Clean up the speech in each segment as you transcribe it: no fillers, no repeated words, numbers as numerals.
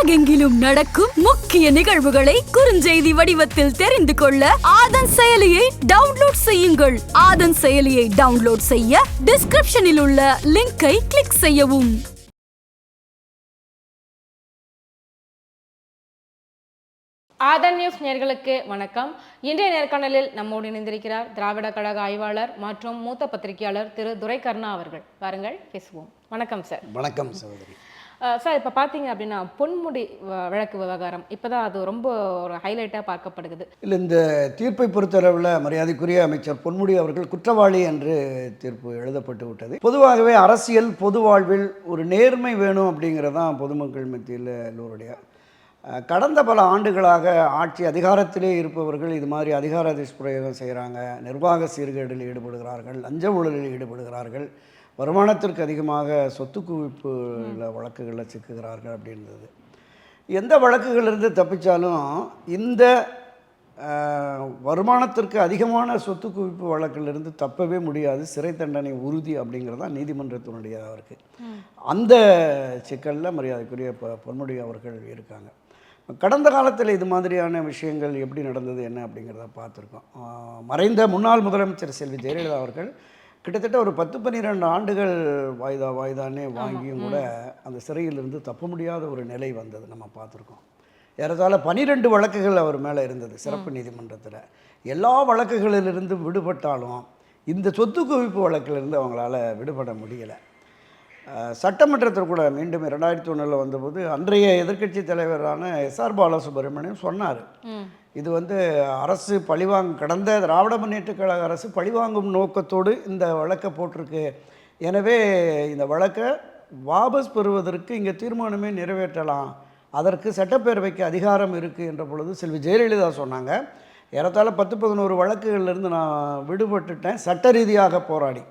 உலகெங்கிலும் நடக்கும் முக்கிய நிகழ்வுகளை குறுஞ்செய்தி வடிவத்தில் தெரிந்து கொள்ள ஆதன் செயலியை டவுன்லோட் செய்யுங்கள். ஆதன் செயலியை டவுன்லோட் செய்ய டிஸ்கிரிப்ஷனில் உள்ள லிங்கை கிளிக் செய்யவும். ஆதன் நியூஸ் நேயர்களுக்கு வணக்கம். இன்றைய நேர்காணலில் நம்மோடு இணைந்திருக்கிறார் திராவிட கழக ஆய்வாளர் மற்றும் மூத்த பத்திரிகையாளர் திரு துரைக்கருணா அவர்கள். வாருங்கள் பேசுவோம். வணக்கம் சார். வணக்கம் சகோதரி. சார், இப்போ பார்த்தீங்க அப்படின்னா பொன்முடி வழக்கு விவகாரம் இப்போதான் அது ரொம்ப ஒரு ஹைலைட்டாக பார்க்கப்படுகிறது. இல்லை, இந்த தீர்ப்பை பொறுத்தளவில் மரியாதைக்குரிய அமைச்சர் பொன்முடி அவர்கள் குற்றவாளி என்று தீர்ப்பு எழுதப்பட்டு விட்டது. பொதுவாகவே அரசியல் பொது வாழ்வில் ஒரு நேர்மை வேணும் அப்படிங்கிறதான் பொதுமக்கள் மத்தியில் எல்லோருடைய. கடந்த பல ஆண்டுகளாக ஆட்சி அதிகாரத்திலே இருப்பவர்கள் இது மாதிரி அதிகார துஷ்பிரயோகம் செய்கிறாங்க, நிர்வாக சீர்கேடில் ஈடுபடுகிறார்கள், லஞ்ச ஊழலில் ஈடுபடுகிறார்கள், வருமானத்திற்கு அதிகமாக சொத்து குவிப்பு வழக்குகளில் சிக்குகிறார்கள் அப்படின்றது. எந்த வழக்குகளிலிருந்து தப்பித்தாலும் இந்த வருமானத்திற்கு அதிகமான சொத்து குவிப்பு வழக்கிலிருந்து தப்பவே முடியாது. சிறை தண்டனை உறுதி அப்படிங்கிறது தான் நீதிமன்றத்தினுடையதாக இருக்குது. அந்த சிக்கலில் மரியாதைக்குரிய பொன்முடி அவர்கள் இருக்காங்க. கடந்த காலத்தில் இது மாதிரியான விஷயங்கள் எப்படி நடந்தது என்ன அப்படிங்கிறத பார்த்துருக்கோம். மறைந்த முன்னாள் முதலமைச்சர் செல்வி ஜெயலலிதா அவர்கள் கிட்டத்தட்ட ஒரு 10-12 ஆண்டுகள் வாய்தானே வாங்கியும் கூட அந்த சிறையிலிருந்து தப்ப முடியாத ஒரு நிலை வந்தது நம்ம பார்த்துருக்கோம். ஏறத்தாழ 12 வழக்குகள் அவர் மேலே இருந்தது சிறப்பு நீதிமன்றத்தில். எல்லா வழக்குகளிலிருந்து விடுபட்டாலும் இந்த சொத்து குவிப்பு வழக்கிலிருந்து அவங்களால விடுபட முடியலை. சட்டமன்றத்தில் கூட மீண்டும் 2001 வந்தபோது அன்றைய எதிர்க்கட்சி தலைவரான எஸ்ஆர் பாலசுப்ரமணியம் சொன்னார், இது அரசு கடந்த திராவிட முன்னேற்றக் கழக அரசு பழிவாங்கும் நோக்கத்தோடு இந்த வழக்கை போட்டிருக்கு. எனவே இந்த வழக்கை வாபஸ் பெறுவதற்கு இங்கே தீர்மானமே நிறைவேற்றலாம், அதற்கு சட்டப்பேரவைக்கு அதிகாரம் இருக்குது என்ற பொழுது செல்வி ஜெயலலிதா சொன்னாங்க, ஏறத்தாழ 10-11 வழக்குகளிலிருந்து நான் விடுபட்டுட்டேன் சட்ட ரீதியாக போராடி,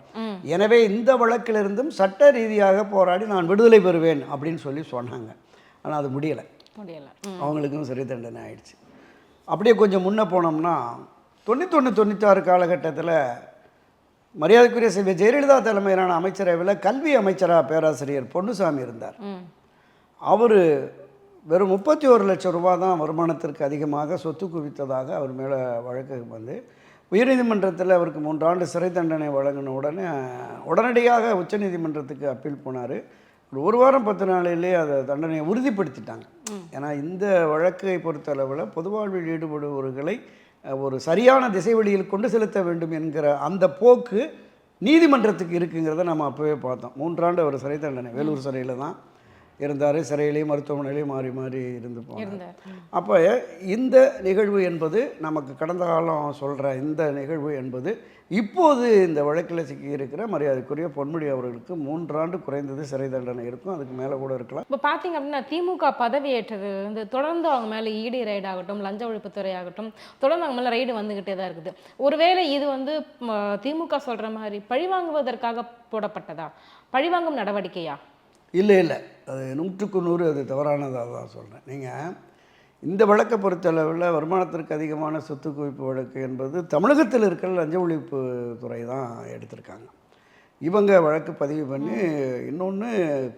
எனவே இந்த வழக்கிலிருந்தும் சட்ட ரீதியாக போராடி நான் விடுதலை பெறுவேன் அப்படின்னு சொல்லி சொன்னாங்க. ஆனால் அது முடியலை. அவங்களுக்கும் சிறை தண்டனை ஆயிடுச்சு. அப்படியே கொஞ்சம் முன்னே போனோம்னா 91-96 காலகட்டத்தில் மரியாதைக்குரிய செல்வி ஜெயலலிதா தலைமையிலான அமைச்சரவையில் கல்வி அமைச்சராக பேராசிரியர் பொன்னுசாமி இருந்தார். அவர் வெறும் 31 லட்சம் ரூபா தான் வருமானத்திற்கு அதிகமாக சொத்து குவித்ததாக அவர் மேலே வழக்கு உயர்நீதிமன்றத்தில் அவருக்கு 3 ஆண்டு சிறை தண்டனை வழங்கின உடனடியாக உச்சநீதிமன்றத்துக்கு அப்பீல் போனார். ஒரு வாரம் 10 நாளிலே அதை தண்டனையை உறுதிப்படுத்திட்டாங்க. ஏன்னா இந்த வழக்கை பொறுத்தளவில் பொது வாழ்வில் ஈடுபடுபவர்களை ஒரு சரியான திசை வழியில் கொண்டு செலுத்த வேண்டும் என்கிற அந்த போக்கு நீதிமன்றத்துக்கு இருக்குங்கிறத நம்ம அப்போவே பார்த்தோம். 3 ஆண்டு அவர் சிறை தண்டனை வேலூர் சிறையில் தான் இருந்தார். சிறையிலையும் மருத்துவமனையிலையும் மாறி மாறி இருந்து போனார். அப்போ இந்த நிகழ்வு என்பது நமக்கு கடந்த காலம் சொல்கிற இந்த நிகழ்வு என்பது இப்போது இந்த வழக்கில் சிக்கியிருக்கிற மரியாதைக்குரிய பொன்முடி அவர்களுக்கு 3 ஆண்டு குறைந்தது சிறை தண்டனை இருக்கும், அதுக்கு மேலே கூட இருக்கலாம். இப்போ பார்த்தீங்க அப்படின்னா திமுக பதவியேற்றது தொடர்ந்து அவங்க மேலே இடி ரைடு ஆகட்டும், லஞ்ச ஒழிப்புத்துறை ஆகட்டும், தொடர்ந்து அவங்க மேலே ரைடு வந்துக்கிட்டே தான் இருக்குது. ஒருவேளை இது திமுக சொல்கிற மாதிரி பழிவாங்குவதற்காக போடப்பட்டதா, பழிவாங்கும் நடவடிக்கையா? இல்லை, அது 100க்கு 100 அது தவறானதாக தான் சொல்கிறேன். நீங்கள் இந்த வழக்கை பொறுத்தளவில் வருமானத்திற்கு அதிகமான சொத்து குவிப்பு வழக்கு என்பது தமிழகத்தில் இருக்கிற லஞ்ச ஒழிப்பு துறை தான் எடுத்திருக்காங்க. இவங்க வழக்கு பதிவு பண்ணி இன்னொன்று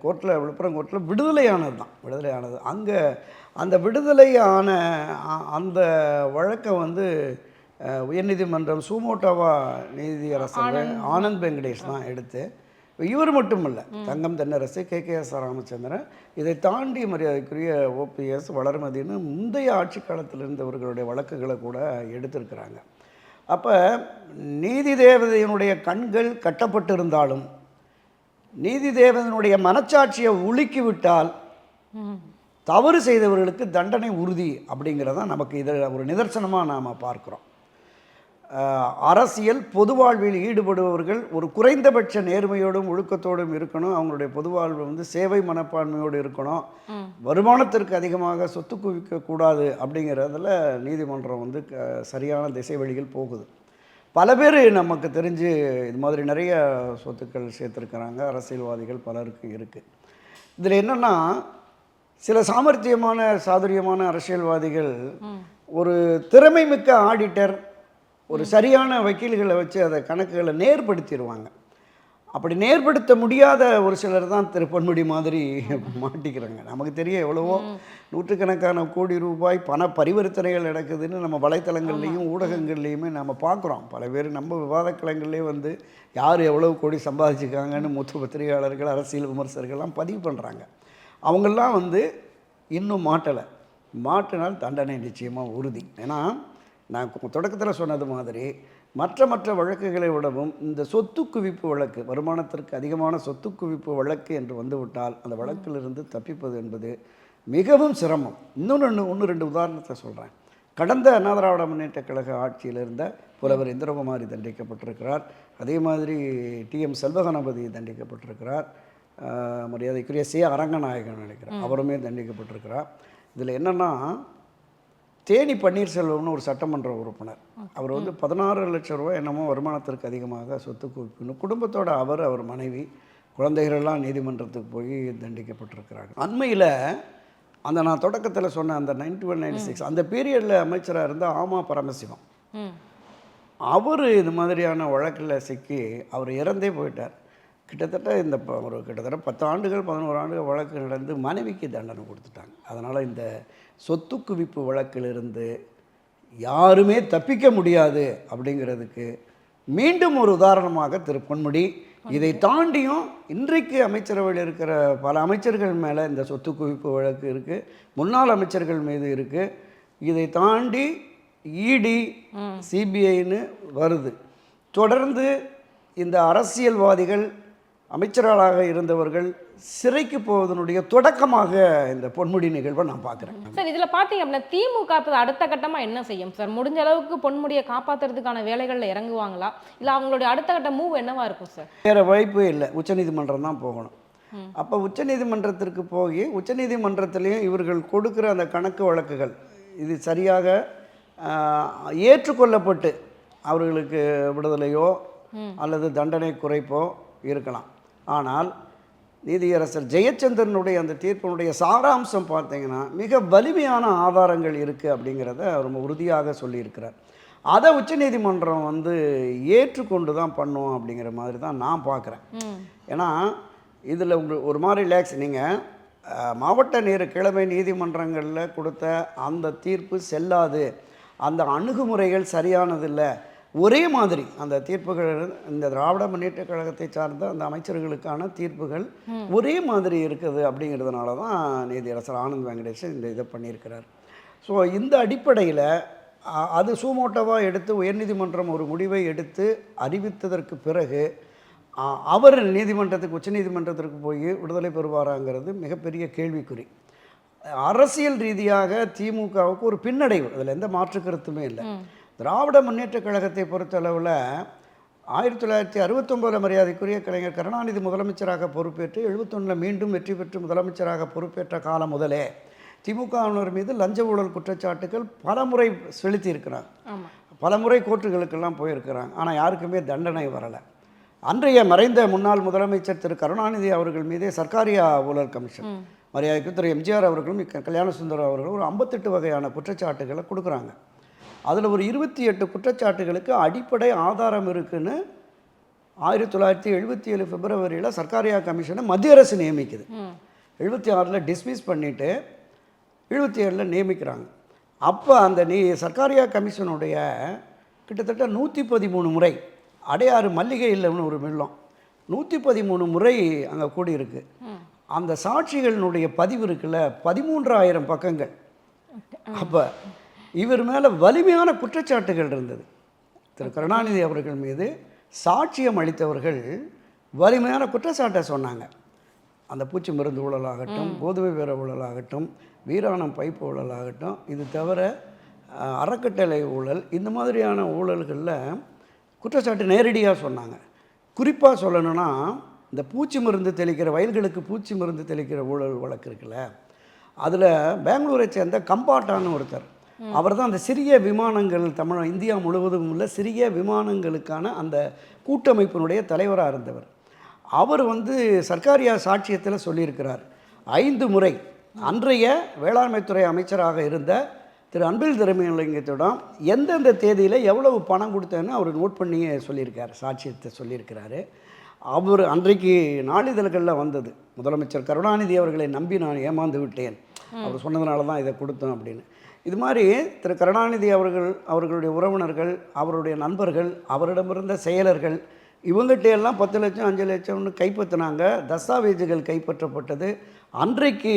கோர்ட்டில் விழுப்புரம் கோர்ட்டில் விடுதலையானது அங்கே அந்த விடுதலையான அந்த வழக்கை உயர்நீதிமன்றம் சூமோட்டோவா நீதியரசர் ஆனந்த் வெங்கடேஷ் தான் எடுத்து, இவர் மட்டும் இல்லை, தங்கம் தென்னரசு, KKS ராமச்சந்திரன், இதை தாண்டி மரியாதைக்குரிய OPS வளர்மதின்னு முந்தைய ஆட்சி காலத்தில் இருந்தவர்களுடைய வழக்குகளை கூட எடுத்திருக்கிறாங்க. அப்போ நீதி தேவதையினுடைய கண்கள் கட்டப்பட்டிருந்தாலும் நீதி தேவதையினுடைய மனச்சாட்சியை உலுக்கிவிட்டால் தவறு செய்தவர்களுக்கு தண்டனை உறுதி அப்படிங்கிறதான் நமக்கு இதை ஒரு நிதர்சனமாக நாம் பார்க்குறோம். அரசியல் பொது வாழ்வில் ஈடுபடுபவர்கள் ஒரு குறைந்தபட்ச நேர்மையோடும் ஒழுக்கத்தோடும் இருக்கணும். அவங்களுடைய பொது வாழ்வு சேவை மனப்பான்மையோடு இருக்கணும். வருமானத்திற்கு அதிகமாக சொத்து குவிக்கக்கூடாது அப்படிங்கிறதுல நீதிமன்றம் சரியான திசை வழியில் போகுது. பல பேர் நமக்கு தெரிஞ்சு இது மாதிரி நிறைய சொத்துக்கள் சேர்த்துருக்கிறாங்க. அரசியல்வாதிகள் பலருக்கு இருக்குது. இதில் என்னென்னா, சில சாதுரியமான அரசியல்வாதிகள் ஒரு திறமை மிக்க ஆடிட்டர், ஒரு சரியான வக்கீல்களை வச்சு அதை கணக்குகளை நேர்படுத்திடுவாங்க. அப்படி நேர்படுத்த முடியாத ஒரு சிலர் தான் திரு பொன்முடி மாதிரி மாட்டிக்கிறாங்க. நமக்கு தெரிய எவ்வளவோ நூற்றுக்கணக்கான கோடி ரூபாய் பண பரிவர்த்தனைகள் நடக்குதுன்னு நம்ம வலைத்தளங்கள்லேயும் ஊடகங்கள்லேயுமே நம்ம பார்க்குறோம். பல பேர் நம்ம விவாதக்களங்கள்லேயே வந்து யார் எவ்வளவு கோடி சம்பாதிச்சிருக்காங்கன்னு மூத்த பத்திரிகையாளர்கள், அரசியல் விமர்சகர்கள்லாம் பதிவு பண்ணுறாங்க. அவங்கெல்லாம் வந்து இன்னும் மாட்டினால் தண்டனை நிச்சயமாக உறுதி. ஏன்னா நான் தொடக்கத்தில் சொன்னது மாதிரி மற்ற வழக்குகளை விடவும் இந்த சொத்து குவிப்பு வழக்கு, வருமானத்திற்கு அதிகமான சொத்து குவிப்பு வழக்கு என்று வந்துவிட்டால் அந்த வழக்கிலிருந்து தப்பிப்பது என்பது மிகவும் சிரமம். ஒன்று ரெண்டு உதாரணத்தை சொல்கிறேன். கடந்த அண்ணா திராவிட முன்னேற்ற கழக ஆட்சியில் இருந்த புலவர் இந்திரகுமாரி தண்டிக்கப்பட்டிருக்கிறார். அதே மாதிரி டிஎம் செல்வகணபதி தண்டிக்கப்பட்டிருக்கிறார். மரியாதைக்குரிய சி அரங்கநாயகன் நினைக்கிறார், அவருமே தண்டிக்கப்பட்டிருக்கிறார். இதில் என்னென்னா, தேனி பன்னீர்செல்வம்னு ஒரு சட்டமன்ற உறுப்பினர், அவர் வந்து 16 லட்சம் ரூபாய் என்னமோ வருமானத்திற்கு அதிகமாக சொத்து குவிப்புன்னு குடும்பத்தோட அவர் மனைவி குழந்தைகளெல்லாம் நீதிமன்றத்துக்கு போய் தண்டிக்கப்பட்டிருக்கிறாங்க. அண்மையில் அந்த நான் தொடக்கத்தில் சொன்ன அந்த 91-96 அந்த பீரியடில் அமைச்சராக இருந்த ஆமா பரமசிவம், அவர் இது மாதிரியான வழக்கில் சிக்கி அவர் இறந்தே போயிட்டார். கிட்டத்தட்ட கிட்டத்தட்ட 10 ஆண்டுகள் 11 ஆண்டுகள் வழக்கு நடந்து மனைவிக்கு தண்டனை கொடுத்துட்டாங்க. அதனால் இந்த சொத்து குவிப்பு வழக்கிலிருந்து யாருமே தப்பிக்க முடியாது அப்படிங்கிறதுக்கு மீண்டும் ஒரு உதாரணமாக திரு பொன்முடி. இதை தாண்டியும் இன்றைக்கு அமைச்சரவையில் இருக்கிற பல அமைச்சர்கள் மேலே இந்த சொத்து குவிப்பு வழக்கு இருக்குது, முன்னாள் அமைச்சர்கள் மீது இருக்குது. இதை தாண்டி இடி, சிபிஐன்னு வருது. தொடர்ந்து இந்த அரசியல்வாதிகள், அமைச்சர்களாக இருந்தவர்கள் சிறைக்கு போவதனுடைய தொடக்கமாக இந்த பொன்முடி நிகழ்வை நான் பார்க்குறேன். சார், இதில் பார்த்தீங்க அப்படின்னா திமுக அடுத்த கட்டமாக என்ன செய்யும் சார்? முடிஞ்ச அளவுக்கு பொன்முடியை காப்பாற்றுறதுக்கான வேலைகளில் இறங்குவாங்களா, இல்லை அவங்களுடைய அடுத்த கட்ட மூவ் என்னவா இருக்கும் சார்? வேறு வாய்ப்பே இல்லை, உச்சநீதிமன்றம் தான் போகணும். அப்போ உச்சநீதிமன்றத்திற்கு போய் உச்சநீதிமன்றத்திலையும் இவர்கள் கொடுக்குற அந்த கணக்கு வழக்குகள் இது சரியாக ஏற்றுக்கொள்ளப்பட்டு அவர்களுக்கு விடுதலையோ அல்லது தண்டனை குறைப்போ இருக்கலாம். ஆனால் நீதியரசர் ஜெயச்சந்திரனுடைய அந்த தீர்ப்பினுடைய சாராம்சம் பார்த்தீங்கன்னா மிக வலிமையான ஆதாரங்கள் இருக்குது அப்படிங்கிறத ரொம்ப உறுதியாக சொல்லியிருக்கிறார். அதை உச்சநீதிமன்றம் வந்து ஏற்றுக்கொண்டு தான் பண்ணும் அப்படிங்கிற மாதிரி தான் நான் பார்க்குறேன். ஏன்னா இதில் ஒரு மாதிரி ரிலாக்ஸ், நீங்கள் மாவட்ட கிழமை நீதிமன்றங்களில் கொடுத்த அந்த தீர்ப்பு செல்லாது, அந்த அணுகுமுறைகள் சரியானதில்லை, ஒரே மாதிரி அந்த தீர்ப்புகள் இந்த திராவிட முன்னேற்ற கழகத்தை சார்ந்த அந்த அமைச்சர்களுக்கான தீர்ப்புகள் ஒரே மாதிரி இருக்குது அப்படிங்கிறதுனால தான் நீதியரசர் ஆனந்த் வெங்கடேஷன் இந்த இதை பண்ணியிருக்கிறார். ஸோ இந்த அடிப்படையில் அது சூமோட்டோவாக எடுத்து உயர்நீதிமன்றம் ஒரு முடிவை எடுத்து அறிவித்ததற்கு பிறகு அவர் நீதிமன்றத்துக்கு உச்சநீதிமன்றத்திற்கு போய் விடுதலை பெறுவாராங்கிறது மிகப்பெரிய கேள்விக்குறி. அரசியல் ரீதியாக திமுகவுக்கு ஒரு பின்னடைவு, அதில் எந்த மாற்று கருத்துமே இல்லை. திராவிட முன்னேற்ற கழகத்தை பொறுத்தளவில் 1969 மரியாதைக்குரிய கலைஞர் கருணாநிதி முதலமைச்சராக பொறுப்பேற்று 71 மீண்டும் வெற்றி பெற்று முதலமைச்சராக பொறுப்பேற்ற காலம் முதலே திமுகவினர் மீது லஞ்ச ஊழல் குற்றச்சாட்டுகள் பல முறை செலுத்தி இருக்கிறாங்க, பல முறை கோர்ட்டுகளுக்கெல்லாம் போயிருக்கிறாங்க. ஆனால் யாருக்குமே தண்டனை வரலை. அன்றைய மறைந்த முன்னாள் முதலமைச்சர் திரு கருணாநிதி அவர்கள் மீதே சர்க்காரியா ஊழல் கமிஷன், மரியாதைக்கு திரு எம்ஜிஆர் அவர்களும் கல்யாண சுந்தரம் அவர்களும் ஒரு 58 வகையான குற்றச்சாட்டுகளை கொடுக்குறாங்க. அதில் ஒரு 28 குற்றச்சாட்டுகளுக்கு அடிப்படை ஆதாரம் இருக்குன்னு 1977 பிப்ரவரியில் சர்க்காரியா கமிஷனை மத்திய அரசு நியமிக்குது. 76 டிஸ்மிஸ் பண்ணிவிட்டு 77 நியமிக்கிறாங்க. அப்போ அந்த சர்க்காரியா கமிஷனுடைய கிட்டத்தட்ட 113 முறை, அடையாறு மல்லிகை இல்லைன்னு ஒரு மில்லம் 113 முறை அங்கே கூடியிருக்கு. அந்த சாட்சிகளினுடைய பதிவு இருக்குல்ல 13,000 பக்கங்கள். அப்போ இவர் மேலே வலிமையான குற்றச்சாட்டுகள் இருந்தது. திரு கருணாநிதி அவர்கள் மீது சாட்சியம் அளித்தவர்கள் வலிமையான குற்றச்சாட்டை சொன்னாங்க. அந்த பூச்சி மருந்து ஊழலாகட்டும், கோதுமை வேற ஊழலாகட்டும், வீராணம் பைப்பு ஊழலாகட்டும், இது தவிர அறக்கட்டளை ஊழல், இந்த மாதிரியான ஊழல்களில் குற்றச்சாட்டு நேரடியாக சொன்னாங்க. குறிப்பாக சொல்லணும்னா இந்த பூச்சி மருந்து தெளிக்கிற, வயல்களுக்கு பூச்சி மருந்து தெளிக்கிற ஊழல் வழக்கு இருக்குல்ல, அதில் பெங்களூரை சேர்ந்த கம்பாட்டான்னு ஒருத்தர், அவர் தான் அந்த சிறிய விமானங்கள் இந்தியா முழுவதும் உள்ள சிறிய விமானங்களுக்கான அந்த கூட்டமைப்பினுடைய தலைவராக இருந்தவர். அவர் சர்க்காரியா சாட்சியத்தில் சொல்லியிருக்கிறார், 5 முறை அன்றைய வேளாண்மைத்துறை அமைச்சராக இருந்த திரு அன்பில் திரமியலிங்கத்திடம் எந்தெந்த தேதியில் எவ்வளவு பணம் கொடுத்தேன்னு அவர் நோட் பண்ணி சொல்லியிருக்கார், சாட்சியத்தை சொல்லியிருக்கிறாரு. அவர் அன்றைக்கு நாளிதழ்களில் வந்தது, முதலமைச்சர் கருணாநிதி அவர்களை நம்பி நான் ஏமாந்து விட்டேன், அவர் சொன்னதுனால தான் இதை கொடுத்தோம் அப்படின்னு. இது மாதிரி திரு கருணாநிதி அவர்களுடைய உறவினர்கள், அவருடைய நண்பர்கள், அவரிடமிருந்த செயலர்கள், இவங்ககிட்ட எல்லாம் 10 லட்சம் 5 லட்சம்னு கைப்பற்றினாங்க. தஸ்தாவேஜுகள் கைப்பற்றப்பட்டது. அன்றைக்கு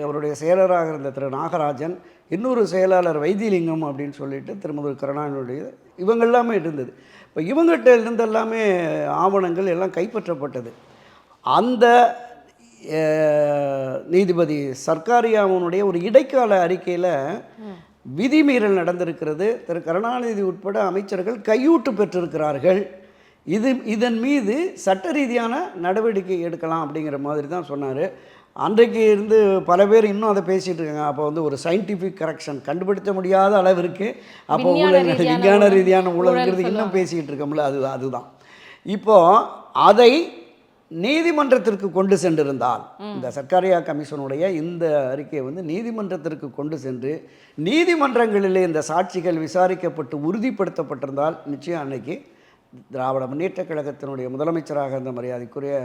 அவருடைய செயலராக இருந்த திரு நாகராஜன், இன்னொரு செயலாளர் வைத்திலிங்கம் அப்படின்னு சொல்லிட்டு திருமதி கருணாநிதியுடைய இவங்க எல்லாமே இருந்தது. இப்போ இவங்ககிட்ட இருந்து எல்லாமே ஆவணங்கள் எல்லாம் கைப்பற்றப்பட்டது. அந்த நீதிபதி சர்க்காரியாவுடைய ஒரு இடைக்கால அறிக்கையில் விதிமீறல் நடந்திருக்கிறது, திரு கருணாநிதி உட்பட அமைச்சர்கள் கையூட்டு பெற்றிருக்கிறார்கள், இதன் மீது சட்ட ரீதியான நடவடிக்கை எடுக்கலாம் அப்படிங்கிற மாதிரி தான் சொன்னார். அன்றைக்கு இருந்து பல பேர் இன்னும் அதை பேசிகிட்டு இருக்காங்க. அப்போ வந்து ஒரு சயின்டிஃபிக் கரெக்ஷன் கண்டுபிடிக்க முடியாத அளவிற்கு அப்போ விஞ்ஞான ரீதியான ஊழல்ங்கிறது இன்னும் பேசிக்கிட்டு இருக்கோம்ல, அதுதான். இப்போது அதை நீதிமன்றத்திற்கு கொண்டு சென்றிருந்தால், இந்த சர்க்காரியா கமிஷனுடைய இந்த அறிக்கையை வந்து நீதிமன்றத்திற்கு கொண்டு சென்று நீதிமன்றங்களிலே இந்த சாட்சிகள் விசாரிக்கப்பட்டு உறுதிப்படுத்தப்பட்டிருந்தால் நிச்சயம் அன்னைக்கு திராவிட முன்னேற்றக் கழகத்தினுடைய முதலமைச்சராக இருந்த மரியாதைக்குரிய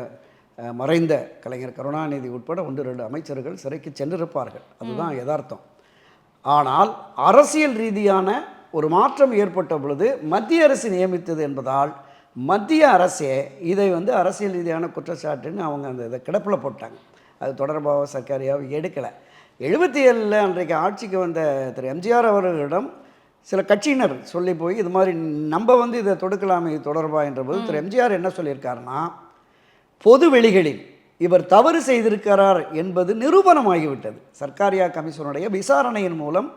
மறைந்த கலைஞர் கருணாநிதி உட்பட 1-2 அமைச்சர்கள் சிறைக்கு சென்றிருப்பார்கள். அதுதான் யதார்த்தம். ஆனால் அரசியல் ரீதியான ஒரு மாற்றம் ஏற்பட்ட பொழுது மத்திய அரசு நியமித்தது என்பதால் மத்திய அரசே இதை வந்து அரசியல் ரீதியான குற்றச்சாட்டுன்னு அவங்க அந்த இதை கிடப்பில் போட்டாங்க. அது தொடர்பாக சர்க்காரியாவை எடுக்கலை. 77 அன்றைக்கு ஆட்சிக்கு வந்த திரு எம்ஜிஆர் அவர்களிடம் சில கட்சியினர் சொல்லி போய் இது மாதிரி நம்ம வந்து இதை தொடுக்கலாமே இது தொடர்பாக என்ற போது திரு எம்ஜிஆர் என்ன சொல்லியிருக்காருன்னா, பொது வெளிகளில் இவர் தவறு செய்திருக்கிறார் என்பது நிரூபணமாகிவிட்டது, சர்க்காரியா கமிஷனுடைய விசாரணையின் மூலம்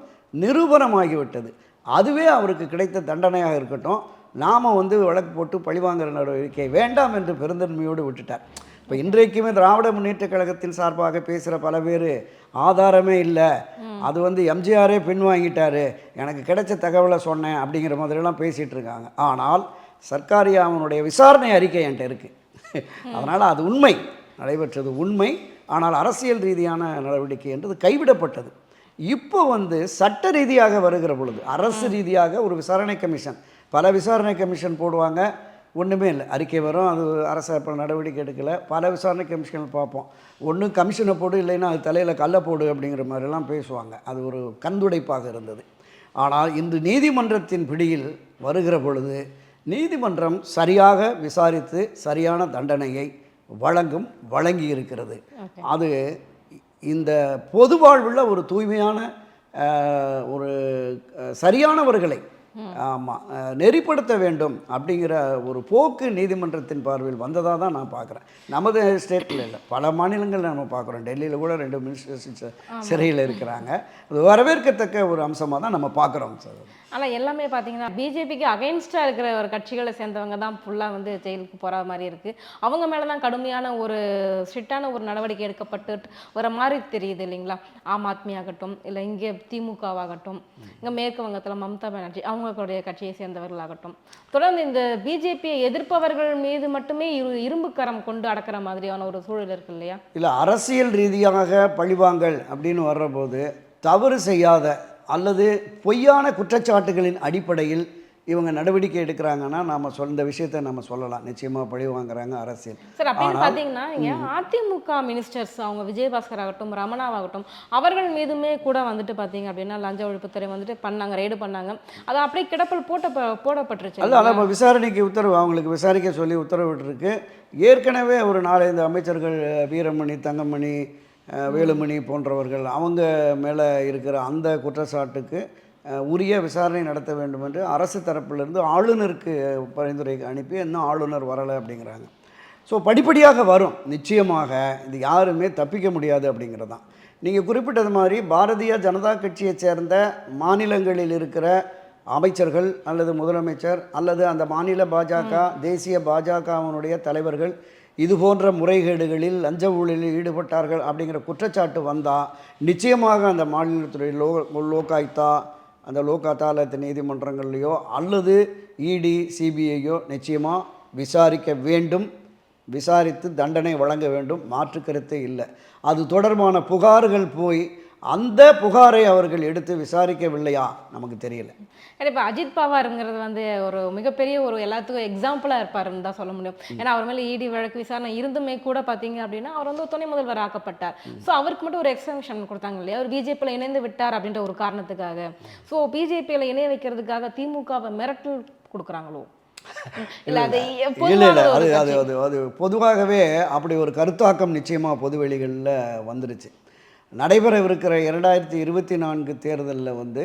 நிரூபணமாகிவிட்டது, அதுவே அவருக்கு கிடைத்த தண்டனையாக இருக்கட்டும், நாம் வந்து வழக்கு போட்டு பழிவாங்கிற நடவடிக்கை வேண்டாம் என்று பெருந்தன்மையோடு விட்டுட்டார். இப்போ இன்றைக்குமே திராவிட முன்னேற்ற கழகத்தின் சார்பாக பேசுகிற பல பேர் ஆதாரமே இல்லை, அது வந்து எம்ஜிஆரே பின்வாங்கிட்டாரு, எனக்கு கிடைச்ச தகவலை சொன்னேன் அப்படிங்கிற மாதிரிலாம் பேசிகிட்டு இருக்காங்க. ஆனால் சர்க்காரியாவுடைய விசாரணை அறிக்கை என்கிட்ட இருக்குது. அதனால் அது உண்மை, நடைபெற்றது உண்மை. ஆனால் அரசியல் ரீதியான நடவடிக்கை என்றது கைவிடப்பட்டது. இப்போ வந்து சட்ட ரீதியாக வருகிற பொழுது அரசு ரீதியாக ஒரு விசாரணை கமிஷன், பல விசாரணை கமிஷன் போடுவாங்க, ஒன்றுமே இல்லை, அறிக்கை வரும், அது அரசு இப்போ நடவடிக்கை எடுக்கலை. பல விசாரணை கமிஷன் பார்ப்போம், ஒன்று கமிஷனை போடு, இல்லைன்னா அது தலையில் கல்லை போடு அப்படிங்கிற மாதிரிலாம் பேசுவாங்க. அது ஒரு கண்துடைப்பாக இருந்தது. ஆனால் இன்று நீதிமன்றத்தின் பிடியில் வருகிற பொழுது நீதிமன்றம் சரியாக விசாரித்து சரியான தண்டனையை வழங்கி இருக்கிறது. அது இந்த பொது வாழ்வில் ஒரு தூய்மையான ஒரு சரியானவர்களை நெறிப்படுத்த வேண்டும் அப்படிங்கிற ஒரு போக்கு நீதிமன்றத்தின் பார்வையில் வந்ததாக தான் நான் பார்க்குறேன். நமது ஸ்டேட்டில் இல்லை, பல மாநிலங்களில் நம்ம பார்க்குறோம். டெல்லியில் கூட 2 மினிஸ்டர்ஸ் சிறையில் இருக்கிறாங்க. அது வரவேற்கத்தக்க ஒரு அம்சமாக தான் நம்ம பார்க்குறோம் சார். ஆனால் எல்லாமே பார்த்தீங்கன்னா பிஜேபிக்கு அகைன்ஸ்டாக இருக்கிற ஒரு கட்சிகளை சேர்ந்தவங்க தான் ஃபுல்லாக வந்து ஜெயிலுக்கு போகிற மாதிரி இருக்குது. அவங்க மேலே தான் கடுமையான ஒரு ஸ்ட்ரிக்டான ஒரு நடவடிக்கை எடுக்கப்பட்டு வர மாதிரி தெரியுது இல்லைங்களா? ஆம் ஆத்மி ஆகட்டும், இல்லை இங்கே திமுகவாகட்டும், இங்கே மேற்கு வங்கத்தில் மம்தா பானர்ஜி அவங்களுடைய கட்சியை சேர்ந்தவர்களாகட்டும், தொடர்ந்து இந்த பிஜேபியை எதிர்ப்பவர்கள் மீது மட்டுமே இரும்பு கரம் கொண்டு அடக்கிற மாதிரியான ஒரு சூழல் இருக்கு இல்லையா? இல்லை, அரசியல் ரீதியாக பழிவாங்கல் அப்படின்னு வர்றபோது தவறு செய்யாத அல்லது பொய்யான குற்றச்சாட்டுகளின் அடிப்படையில் இவங்க நடவடிக்கை எடுக்கிறாங்கன்னா நம்ம இந்த விஷயத்தை நம்ம சொல்லலாம், நிச்சயமாக பழி வாங்குறாங்க அரசியல். சார், அப்படின்னு பார்த்தீங்கன்னா இங்கே அதிமுக மினிஸ்டர்ஸ் அவங்க விஜயபாஸ்கர் ஆகட்டும், ரமணாவாகட்டும், அவர்கள் மீதுமே கூட வந்துட்டு பார்த்தீங்க அப்படின்னா லஞ்ச ஒழிப்புத்துறை வந்துட்டு பண்ணாங்க, ரெய்டு பண்ணாங்க, அது அப்படியே கிடப்பில் போடப்பட்டுருச்சு. அல்ல, அதான் விசாரணைக்கு உத்தரவு, அவங்களுக்கு விசாரிக்க சொல்லி உத்தரவிட்டிருக்கு. ஏற்கனவே ஒரு 4-5 அமைச்சர்கள், வீரமணி, தங்கமணி, வேலுமணி போன்றவர்கள், அவங்க மேலே இருக்கிற அந்த குற்றச்சாட்டுக்கு உரிய விசாரணை நடத்த வேண்டும் என்று அரசு தரப்பிலிருந்து ஆளுநருக்கு பரிந்துரை அனுப்பி இன்னும் ஆளுநர் வரலை அப்படிங்கிறாங்க. ஸோ படிப்படியாக வரும், நிச்சயமாக இது யாருமே தப்பிக்க முடியாது அப்படிங்கிறது தான். நீங்கள் குறிப்பிட்டது மாதிரி பாரதிய ஜனதா கட்சியை சேர்ந்த மாநிலங்களில் இருக்கிற அமைச்சர்கள் அல்லது முதலமைச்சர் அல்லது அந்த மாநில பாஜக, தேசிய பாஜகவினுடைய தலைவர்கள் இது போன்ற முறைகேடுகளில் லஞ்ச ஊழலில் ஈடுபட்டார்கள் அப்படிங்கிற குற்றச்சாட்டு வந்தால் நிச்சயமாக அந்த மாநிலத்துறை லோகாயுக்தா, அந்த லோக் அதாலத் நீதிமன்றங்கள்லையோ அல்லது இடி, சிபிஐயோ நிச்சயமாக விசாரிக்க வேண்டும், விசாரித்து தண்டனை வழங்க வேண்டும், மாற்று கருத்தே இல்லை. அது தொடர்பான புகார்கள் போய் அந்த புகாரை அவர்கள் எடுத்து விசாரிக்கவில்லையா நமக்கு தெரியல. இப்போ அஜித் பவாருங்கிறது வந்து ஒரு மிகப்பெரிய ஒரு எல்லாத்துக்கும் எக்ஸாம்பிளாக இருப்பாருன்னு தான் சொல்ல முடியும். ஏன்னா அவர் மேலே இடி வழக்கு விசாரணை இருந்துமே கூட பார்த்தீங்க அப்படின்னா அவர் வந்து துணை முதல்வர் ஆக்கப்பட்டார். ஸோ அவருக்கு மட்டும் ஒரு எக்ஸ்டென்ஷன் கொடுத்தாங்க இல்லையா, அவர் பிஜேபியில் இணைந்து விட்டார் அப்படின்ற ஒரு காரணத்துக்காக. ஸோ பிஜேபியில் இணைய வைக்கிறதுக்காக திமுகவை மிரட்டல் கொடுக்குறாங்களோ? இல்லை அது இல்லை அது பொதுவாகவே அப்படி ஒரு கருத்தாக்கம் நிச்சயமாக பொதுவெளிகளில் வந்துருச்சு. நடைபெறவிருக்கிற 2024 தேர்தலில் வந்து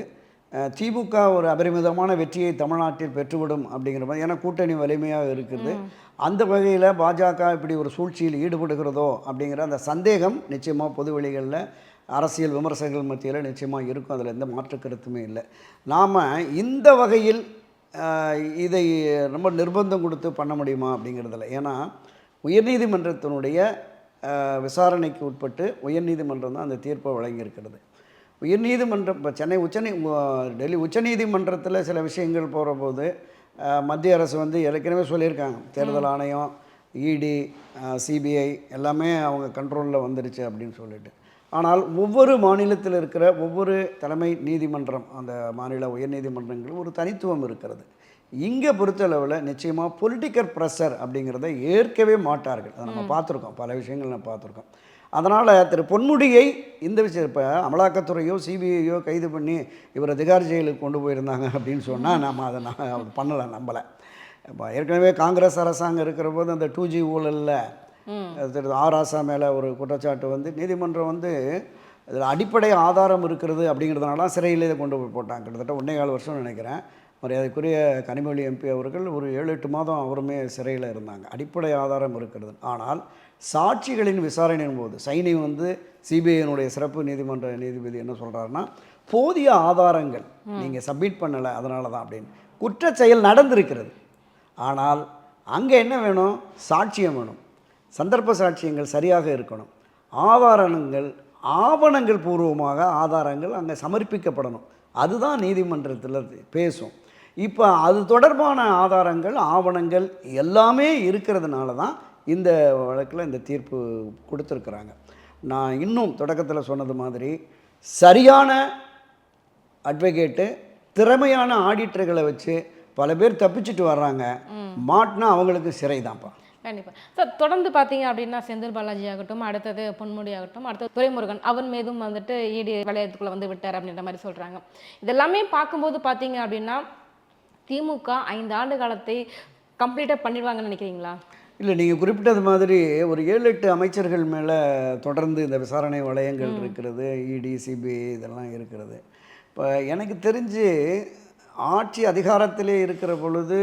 திமுக ஒரு அபரிமிதமான வெற்றியை தமிழ்நாட்டில் பெற்றுவிடும் அப்படிங்கிற மாதிரி, ஏன்னா கூட்டணி வலிமையாக இருக்குது. அந்த வகையில் பாஜக இப்படி ஒரு சூழ்ச்சியில் ஈடுபடுகிறதோ அப்படிங்கிற அந்த சந்தேகம் நிச்சயமாக பொதுவெளிகளில் அரசியல் விமர்சகர்கள் மத்தியில் நிச்சயமாக இருக்கும். அதில் எந்த மாற்று கருத்துமே இல்லை. நாம் இந்த வகையில் இதை ரொம்ப நிர்பந்தம் கொடுத்து பண்ண முடியுமா அப்படிங்கிறதில்ல. ஏன்னா உயர்நீதிமன்றத்தினுடைய விசாரணைக்கு உட்பட்டு உயர்நீதிமன்றம் தான் அந்த தீர்ப்பை வழங்கியிருக்கிறது. உயர்நீதிமன்றம் இப்போ டெல்லி உச்சநீதிமன்றத்தில் சில விஷயங்கள் போகிற போது மத்திய அரசு வந்து ஏற்கனவே சொல்லியிருக்காங்க, தேர்தல் ஆணையம், இடி, சிபிஐ எல்லாமே அவங்க கண்ட்ரோலில் வந்துருச்சு அப்படின்னு சொல்லிட்டு. ஆனால் ஒவ்வொரு மாநிலத்தில் இருக்கிற ஒவ்வொரு தலைமை நீதிமன்றம், அந்த மாநில உயர்நீதிமன்றங்கள் ஒரு தனித்துவம் இருக்கிறது. இங்கே பொறுத்தளவில் நிச்சயமாக பொலிட்டிக்கல் ப்ரெஷர் அப்படிங்கிறத ஏற்கவே மாட்டார்கள். அதை நம்ம பார்த்துருக்கோம், பல விஷயங்கள் நம்ம பார்த்துருக்கோம். அதனால் திரு பொன்முடியை இந்த விஷயம் இப்போ அமலாக்கத்துறையோ சிபிஐயோ கைது பண்ணி இவரை திகார் ஜெயிலுக்கு கொண்டு போயிருந்தாங்க அப்படின்னு சொன்னால் நம்ம அதை பண்ணலை, நம்பலை. இப்போ ஏற்கனவே காங்கிரஸ் அரசாங்கம் இருக்கிற போது அந்த 2G ஊழலில் திரு ஆராசா மேலே ஒரு குற்றச்சாட்டு வந்து நீதிமன்றம் வந்து இதில் அடிப்படை ஆதாரம் இருக்கிறது அப்படிங்கிறதுனால சிறையில் இதை கொண்டு போய் போட்டாங்க. கிட்டத்தட்ட 1.25 வருஷம் நினைக்கிறேன். மரியாதைக்குரிய கனிமொழி எம்பி அவர்கள் ஒரு 7-8 மாதம் அவருமே சிறையில் இருந்தாங்க. அடிப்படை ஆதாரம் இருக்கிறது. ஆனால் சாட்சிகளின் விசாரணையின் போது சைனி வந்து சிபிஐனுடைய சிறப்பு நீதிமன்ற நீதிபதி என்ன சொல்கிறாருன்னா, போதிய ஆதாரங்கள் நீங்கள் சப்மிட் பண்ணலை, அதனால தான் அப்படின்னு. குற்றச்செயல் நடந்திருக்கிறது. ஆனால் அங்கே என்ன வேணும்? சாட்சியம் வேணும். சந்தர்ப்ப சாட்சியங்கள் சரியாக இருக்கணும். ஆவணங்கள் பூர்வமாக ஆதாரங்கள் அங்கே சமர்ப்பிக்கப்படணும். அதுதான் நீதிமன்றத்தில் பேசும். இப்போ அது தொடர்பான ஆதாரங்கள், ஆவணங்கள் எல்லாமே இருக்கிறதுனால தான் இந்த வழக்கில் இந்த தீர்ப்பு கொடுத்துருக்குறாங்க. நான் இன்னும் தொடக்கத்தில் சொன்னது மாதிரி சரியான அட்வொகேட்டு, திறமையான ஆடிட்டர்களை வச்சு பல பேர் தப்பிச்சுட்டு வர்றாங்க. மாட்டினா அவங்களுக்கு சிறை தான்ப்பா. கண்டிப்பாக சார். தொடர்ந்து பார்த்தீங்க அப்படின்னா செந்தில் பாலாஜி ஆகட்டும், அடுத்தது பொன்முடி ஆகட்டும், அடுத்தது துரைமுருகன் அவன் மீதும் வந்துட்டு இடி வளையத்துக்குள்ளே வந்து விட்டார் அப்படின்ற மாதிரி சொல்கிறாங்க. இதெல்லாமே பார்க்கும்போது பார்த்தீங்க அப்படின்னா திமுக 5 ஆண்டு காலத்தை கம்ப்ளீட்டாக பண்ணிடுவாங்கன்னு நினைக்கிறீங்களா? இல்லை, நீங்கள் குறிப்பிட்டது மாதிரி ஒரு 7-8 அமைச்சர்கள் மேலே தொடர்ந்து இந்த விசாரணை வளையங்கள் இருக்கிறது, இடி, சிபிஐ இதெல்லாம் இருக்கிறது. இப்போ எனக்கு தெரிஞ்சு ஆட்சி அதிகாரத்திலே இருக்கிற பொழுது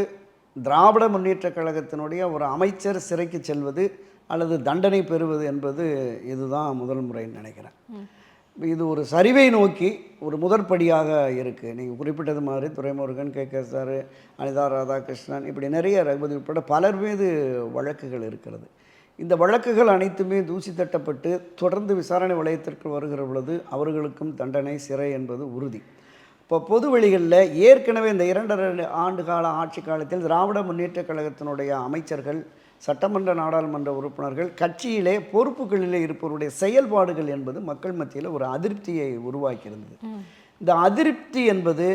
திராவிட முன்னேற்ற கழகத்தினுடைய ஒரு அமைச்சர் சிறைக்கு செல்வது அல்லது தண்டனை பெறுவது என்பது இதுதான் முதல் முறைன்னு நினைக்கிறேன். இது ஒரு சரிவை நோக்கி ஒரு முதற்படியாக இருக்குது. நீங்கள் குறிப்பிட்டது மாதிரி துரைமுருகன், KK அனிதா ராதாகிருஷ்ணன், இப்படி நிறைய ரகுபதி உட்பட பலர் மீது வழக்குகள் இருக்கிறது. இந்த வழக்குகள் அனைத்துமே தூசி தட்டப்பட்டு தொடர்ந்து விசாரணை வளையத்திற்கு வருகிற பொழுது அவர்களுக்கும் தண்டனை, சிறை என்பது உறுதி. இப்போ பொது வெளிகளில் ஏற்கனவே இந்த 2.5 ஆண்டு கால ஆட்சி காலத்தில் திராவிட முன்னேற்ற கழகத்தினுடைய அமைச்சர்கள், சட்டமன்ற நாடாளுமன்ற உறுப்பினர்கள், கட்சியிலே பொறுப்புகளிலே இருப்பவருடைய செயல்பாடுகள் என்பது மக்கள் மத்தியில் ஒரு அதிருப்தியை உருவாக்கியிருந்தது. இந்த அதிருப்தி என்பது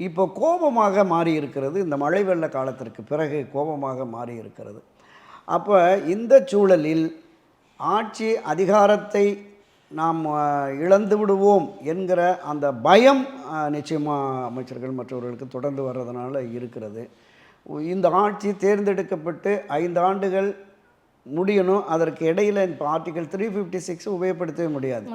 இப்போ கோபமாக மாறி இருக்கிறது. இந்த மழை வெள்ள காலத்திற்கு பிறகு கோபமாக மாறி இருக்கிறது. அப்போ இந்த சூழலில் ஆட்சி அதிகாரத்தை நாம் இழந்து விடுவோம் என்கிற அந்த பயம் நிச்சயமாக அமைச்சர்கள் மற்றவர்களுக்கு தொடர்ந்து வர்றதுனால இருக்கிறது. இந்த ஆட்சி தேர்ந்தெடுக்கப்பட்டு 5 ஆண்டுகள் முடியணும். அதற்கு இடையில் இப்போ ஆர்டிகல் 356 உபயோகப்படுத்தவே முடியாது.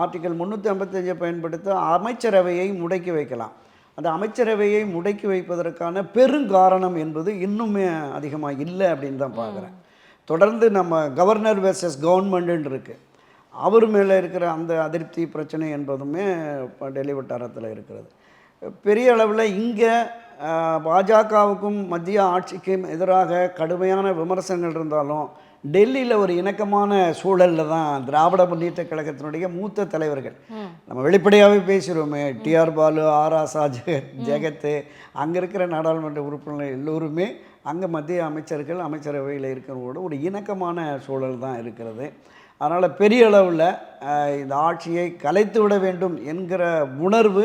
ஆர்டிகல் 355 பயன்படுத்த அமைச்சரவையை முடக்கி வைக்கலாம். அந்த அமைச்சரவையை முடக்கி வைப்பதற்கான பெருங்காரணம் என்பது இன்னுமே அதிகமாக இல்லை அப்படின்னு தான் பார்க்குறேன். தொடர்ந்து நம்ம கவர்னர் வெர்சஸ் கவர்மெண்ட்டுன்னு இருக்குது. அவர் மேலே இருக்கிற அந்த அதிருப்தி பிரச்சனை என்பதுமே டெல்லி வட்டாரத்தில் இருக்கிறது. பெரிய அளவில் இங்கே பாஜகவுக்கும் மத்திய ஆட்சிக்கும் எதிராக கடுமையான விமர்சனங்கள் இருந்தாலும் டெல்லியில் ஒரு இணக்கமான சூழலில் தான் திராவிட முன்னேற்ற கழகத்தினுடைய மூத்த தலைவர்கள், நம்ம வெளிப்படையாகவே பேசிடுவோமே, டிஆர் பாலு, ஆராசா, ஜெகத்து, அங்கே இருக்கிற நாடாளுமன்ற உறுப்பினர்கள் எல்லோருமே அங்கே மத்திய அமைச்சர்கள் அமைச்சரவையில் இருக்கிறவங்களோட ஒரு இணக்கமான சூழல் தான் இருக்கிறது. அதனால் பெரிய அளவில் இந்த ஆட்சியை கலைத்து விட வேண்டும் என்கிற உணர்வு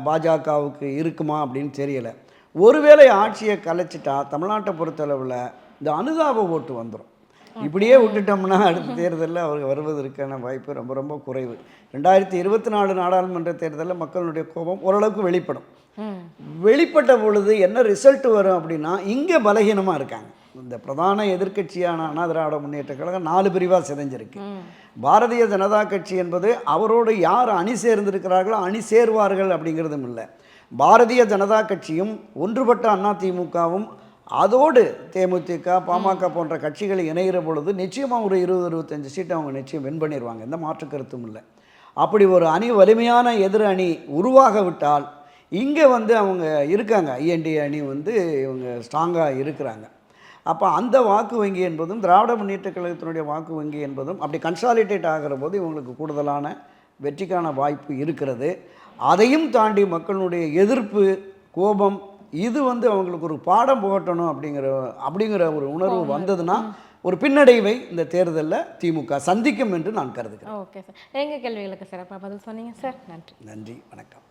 பாஜகவுக்கு இருக்குமா அப்படின்னு தெரியலை. ஒருவேளை ஆட்சியை கலைச்சிட்டா தமிழ்நாட்டை பொறுத்தளவில் இந்த அனுதாப ஓட்டு வந்துடும். இப்படியே விட்டுட்டோம்னா அடுத்த தேர்தலில் அவருக்கு வருவதற்கான வாய்ப்பு ரொம்ப ரொம்ப குறைவு. 2024 நாடாளுமன்ற தேர்தலில் மக்களுடைய கோபம் ஓரளவுக்கு வெளிப்படும். வெளிப்பட்ட பொழுது என்ன ரிசல்ட் வரும் அப்படின்னா, இங்கே பலகீனமாக இருக்காங்க. இந்த பிரதான எதிர்க்கட்சியான அண்ணா திராவிட முன்னேற்ற கழகம் 4 பிரிவாக சிதைஞ்சிருக்கு. பாரதிய ஜனதா கட்சி என்பது அவரோடு யார் அணி சேர்ந்திருக்கிறார்களோ அணி சேர்வார்கள் அப்படிங்கிறதும் இல்லை. பாரதிய ஜனதா கட்சியும் ஒன்றுபட்ட அதிமுகவும் அதோடு தேமுதிக, பாமக போன்ற கட்சிகள் இணைகிற பொழுது நிச்சயமாக ஒரு 20-25 சீட்டு அவங்க நிச்சயம் வின் பண்ணிடுவாங்க. எந்த மாற்று கருத்தும் இல்லை. அப்படி ஒரு அணி வலிமையான எதிர் அணி உருவாக விட்டால் இங்கே அவங்க இருக்காங்க. ஐஎன்டி அணி இவங்க ஸ்ட்ராங்காக இருக்கிறாங்க. அப்போ அந்த வாக்கு வங்கி என்பதும் திராவிட முன்னேற்ற கழகத்தினுடைய வாக்கு வங்கி என்பதும் அப்படி கன்சாலிடேட் ஆகிற போது இவங்களுக்கு கூடுதலான வெற்றிக்கான வாய்ப்பு இருக்கிறது. அதையும் தாண்டி மக்களுடைய எதிர்ப்பு, கோபம் இது அவங்களுக்கு ஒரு பாடம் புகட்டணும் அப்படிங்கிற ஒரு உணர்வு வந்ததுன்னா ஒரு பின்னடைவை இந்த தேர்தலில் திமுக சந்திக்கும் என்று நான் கருதுகிறேன். ஓகே சார், எங்கள் கேள்விகளுக்கு சிறப்பாக பதில் சொன்னீங்க சார். நன்றி. நன்றி, வணக்கம்.